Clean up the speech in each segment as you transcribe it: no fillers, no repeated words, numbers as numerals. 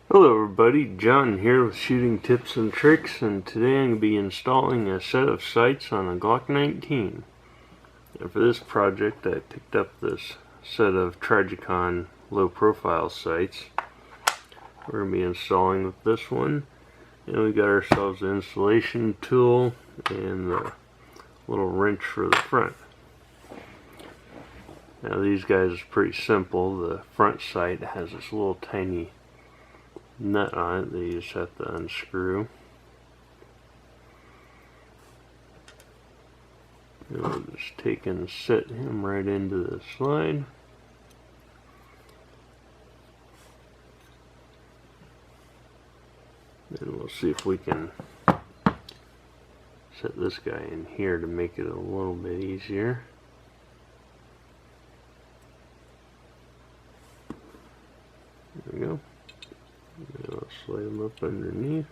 Hello everybody, John here with Shooting Tips and Tricks, and today I'm going to be installing a set of sights on a Glock 19. And for this project I picked up this set of Tragicon low profile sights. We're going to be installing with this one, and we got ourselves an installation tool and the little wrench for the front. Now these guys are pretty simple. The front sight has this little tiny nut on it that you just have to unscrew. And we'll just take and set him right into the slide. And we'll see if we can set this guy in here to make it a little bit easier. There we go. And I'll slide them up underneath.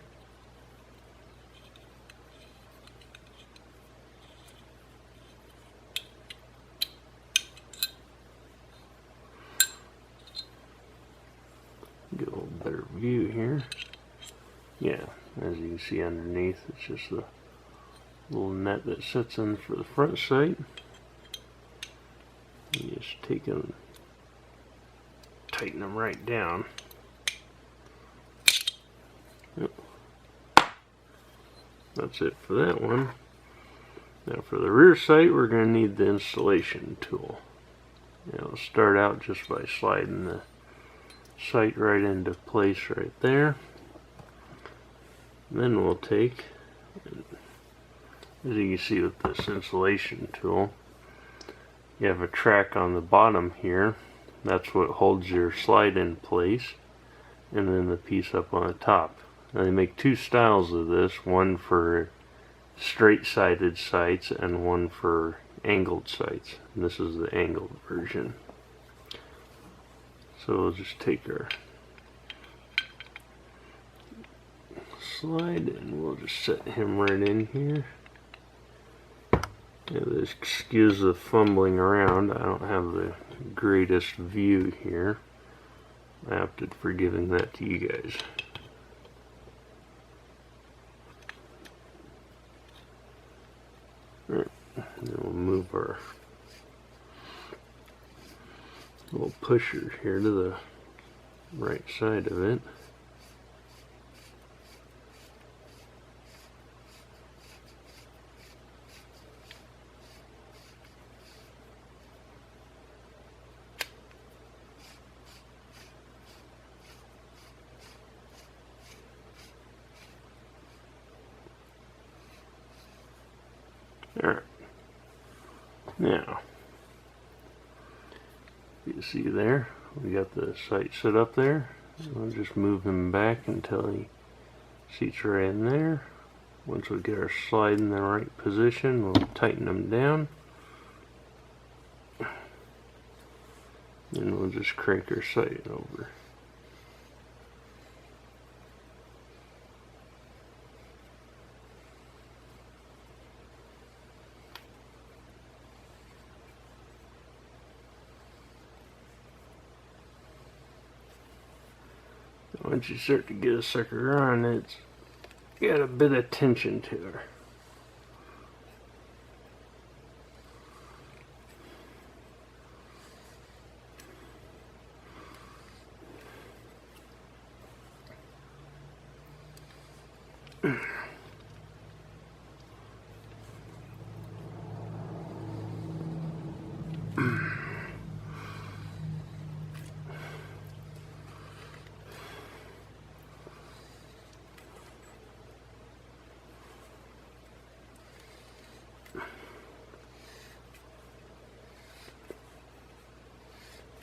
Get a little better view here. Yeah, as you can see underneath, it's just the little net that sits in for the front sight. You just take them, tighten them right down. Yep. That's it for that one. Now for the rear sight, we're going to need the installation tool. We'll start out just by sliding the sight right into place right there. And then we'll take, as you can see with this installation tool, you have a track on the bottom here. That's what holds your slide in place, and then the piece up on the top. Now they make two styles of this, one for straight-sided sights and one for angled sights. And this is the angled version. So we'll just take our slide and we'll just set him right in here. Now, excuse the fumbling around. I don't have the greatest view here. I opted for giving that to you guys. Alright, then we'll move our little pusher here to the right side of it. Alright, now, you see there, we got the sight set up there. We'll just move him back until he seats right in there. Once we get our slide in the right position, we'll tighten him down. And we'll just crank our sight over. Once you start to get a sucker on, it's got a bit of tension to her.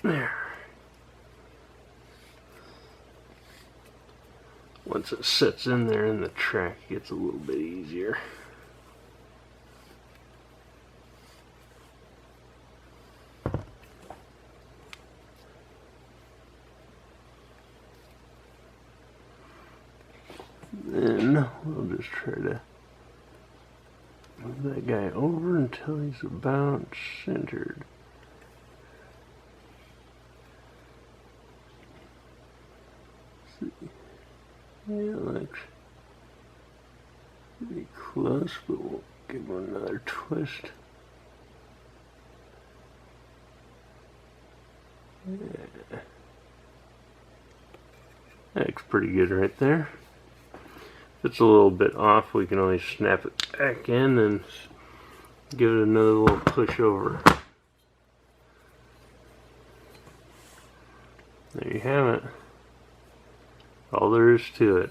There. Once it sits in there in the track, it gets a little bit easier. Then we'll just try to move that guy over until he's about centered. It looks pretty close, but we'll give it another twist. Yeah. That looks pretty good right there. If it's a little bit off, we can always snap it back in and give it another little push over. There you have it. All there is to it.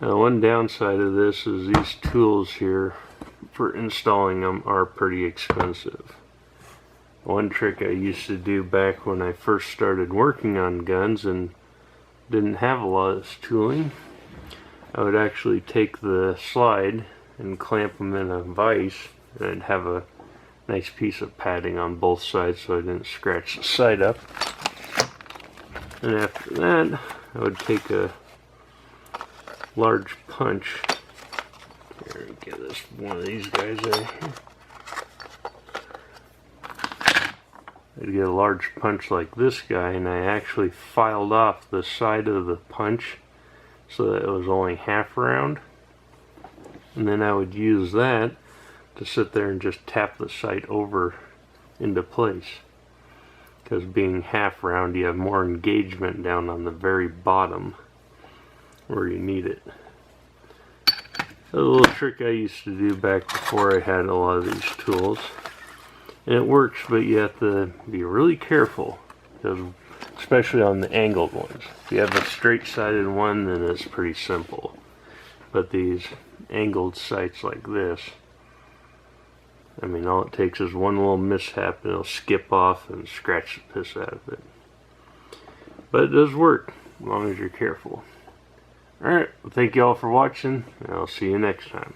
Now, one downside of this is these tools here for installing them are pretty expensive. One trick I used to do back when I first started working on guns and didn't have a lot of this tooling, I would actually take the slide and clamp them in a vise, and I'd have a nice piece of padding on both sides so I didn't scratch the side up. And after that, I would take a large punch. Here, get this one of these guys out here. I'd get a large punch like this guy, and I actually filed off the side of the punch so that it was only half round. And then I would use that to sit there and just tap the sight over into place. Because being half round, you have more engagement down on the very bottom where you need it. A little trick I used to do back before I had a lot of these tools. And it works, but you have to be really careful, because especially on the angled ones. If you have a straight-sided one, then it's pretty simple. But these angled sights like this, I mean, all it takes is one little mishap and it'll skip off and scratch the piss out of it. But it does work, as long as you're careful. Alright, well, thank you all for watching, and I'll see you next time.